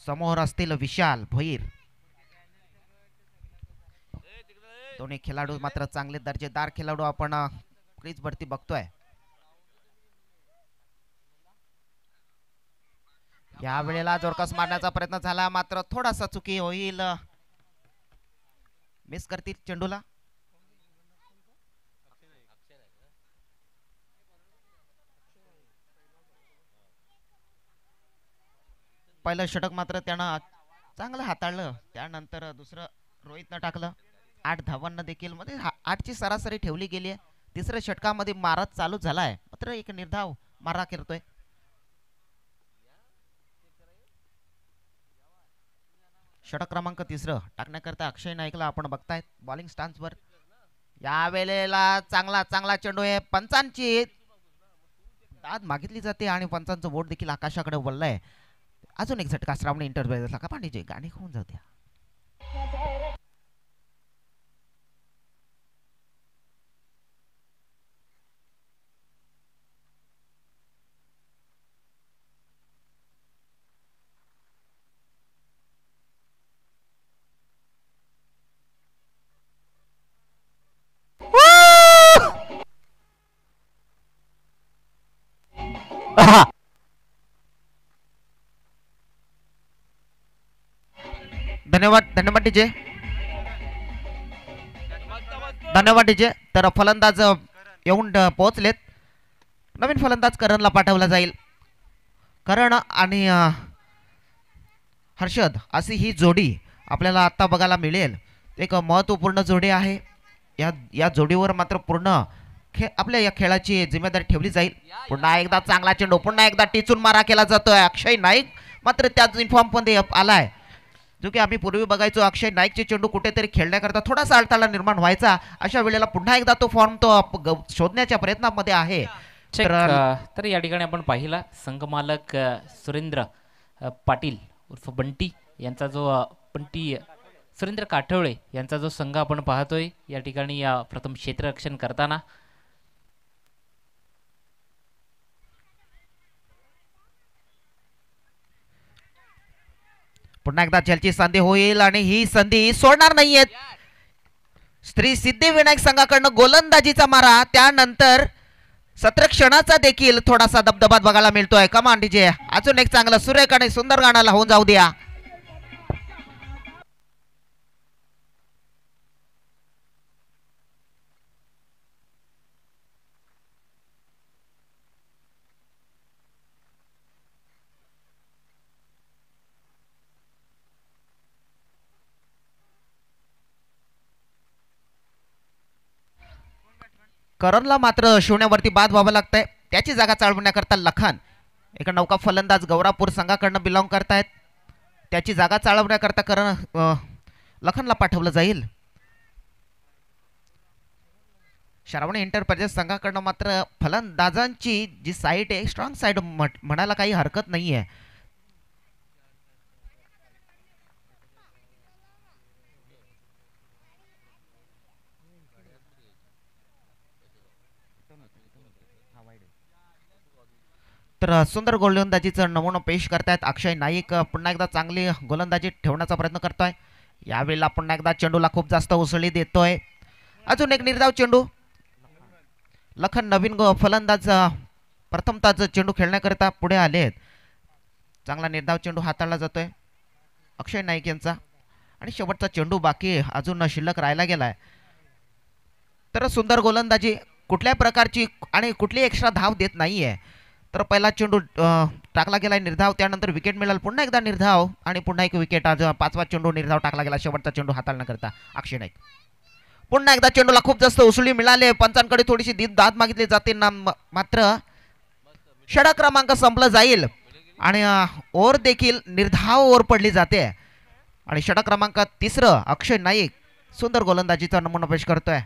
समोर असतील विशाल भोईर. दोन्ही खेळाडू मात्र चांगले दर्जेदार खेळाडू आपण क्रीज वरती बघतोय. या वेळेला जोरकस मारण्याचा प्रयत्न झाला मात्र थोडासा चुकी होईल. मिस करतील चेंडूला. पहिलं षटक मात्र त्यानं चांगलं हाताळलं. त्यानंतर दुसरं रोहितनं टाकलं. 8 धावांना देखील मध्ये 8ची सरासरी ठेवली गेली आहे. तिसऱ्या षटकामध्ये मारत चालू झालाय मात्र एक निर्धाव मारा करतोय. षटक क्रमांक 3 टाकण्याकरता अक्षय नाईकला आपण बघतायत बॉलिंग स्टान्सवर. या वेळेला चांगला चेंडू आहे. पंचांची दाद मागितली जाते आणि पंचांचं बोट देखील आकाशाकडे वळलंय. अजून एक झटका श्रावणी इंटरव्ह्यू का पांडेचे गाणी होऊन जाऊ द्या. धन्यवाद डीजे. धन्यवाद डीजे. तर फलंदाज येऊन पोहोचलेत. नवीन फलंदाज करणला पाठवला जाईल. करण आणि हर्षद अशी ही जोडी आपल्याला आता बघायला मिळेल. एक महत्त्वपूर्ण जोडी आहे. या जोडीवर मात्र पूर्ण आपल्या या खेळाची जिम्मेदारी ठेवली जाईल. पुन्हा एकदा चांगला चेंडू. पुन्हा एकदा टिचून मारा केला जातोय. अक्षय नाईक मात्र त्याच युनिफॉर्म मध्ये आलाय. जो की आम्ही पूर्वी बघायचो अक्षय नाईकचे चेंडू कुठेतरी खेळण्याकरता थोडासा अडथळा निर्माण व्हायचा. अशा वेळेला पुन्हा एकदा तो फॉर्म तो शोधण्याच्या प्रयत्नामध्ये आहे. तर या ठिकाणी आपण पाहिला संघमालक सुरेंद्र पाटील उर्फ बंटी यांचा जो बंटी सुरेंद्र काठवळे यांचा जो संघ आपण पाहतोय या ठिकाणी प्रथम क्षेत्ररक्षण करताना. पुन्हा एकदा चलची संधी होईल आणि ही संधी सोडणार नाहीयेत. श्री सिद्धिविनायक संघाकडनं गोलंदाजीचा मारा. त्यानंतर सत्रक्षणाचा देखील थोडासा दबदबात बघायला मिळतोय. कमान डीजे. अजून एक चांगलं सुरेख आणि सुंदर गाण्याला होऊन जाऊ द्या. करणला मात्र शून्यावरती बाद व्हावं लागतंय. त्याची जागा चालवण्याकरता लखन एक नौका फलंदाज गौरापूर संघाकडनं बिलॉंग करतायत. त्याची जागा चालवण्याकरता करण लखनला पाठवलं जाईल. श्रावणी एंटरप्राइजेस संघाकडनं मात्र फलंदाजांची जी साईड आहे स्ट्रॉंग साईड म्हणायला काही हरकत नाहीये. तर सुंदर गोलंदाजीचं नमुना पेश करतायत अक्षय नाईक. पुन्हा एकदा चांगली गोलंदाजी ठेवण्याचा प्रयत्न करतोय. यावेळेला पुन्हा एकदा चेंडूला खूप जास्त उसळी देतोय. अजून एक निर्धाव चेंडू. लखन नवीन फलंदाज प्रथमतः चेंडू खेळण्याकरता पुढे आलेत. चांगला निर्धाव चेंडू हाताळला जातोय अक्षय नाईक यांचा. आणि शेवटचा चेंडू बाकी अजून शिल्लक राहायला गेलाय. तर सुंदर गोलंदाजी कुठल्याही प्रकारची आणि कुठली एक्स्ट्रा धाव देत नाहीये. तर पहिला चेंडू टाकला गेलाय निर्धाव. त्यानंतर विकेट मिळाल. पुन्हा एकदा निर्धाव आणि पुन्हा एक विकेट. आज 5वा चेंडू निर्धाव टाकला गेला. शेवटचा चेंडू हाताळण्याकरता अक्षय नाईक. पुन्हा एकदा चेंडूला खूप जास्त उसळी मिळाले. पंचांकडे थोडीशी दाद मागितली जाते ना मात्र षटक क्रमांक संपला जाईल आणि ओव्हर देखील निर्धाव ओव्हर पडली जाते. आणि षटक क्रमांक 3 अक्षय नाईक सुंदर गोलंदाजीचा नमुना पेश करतोय.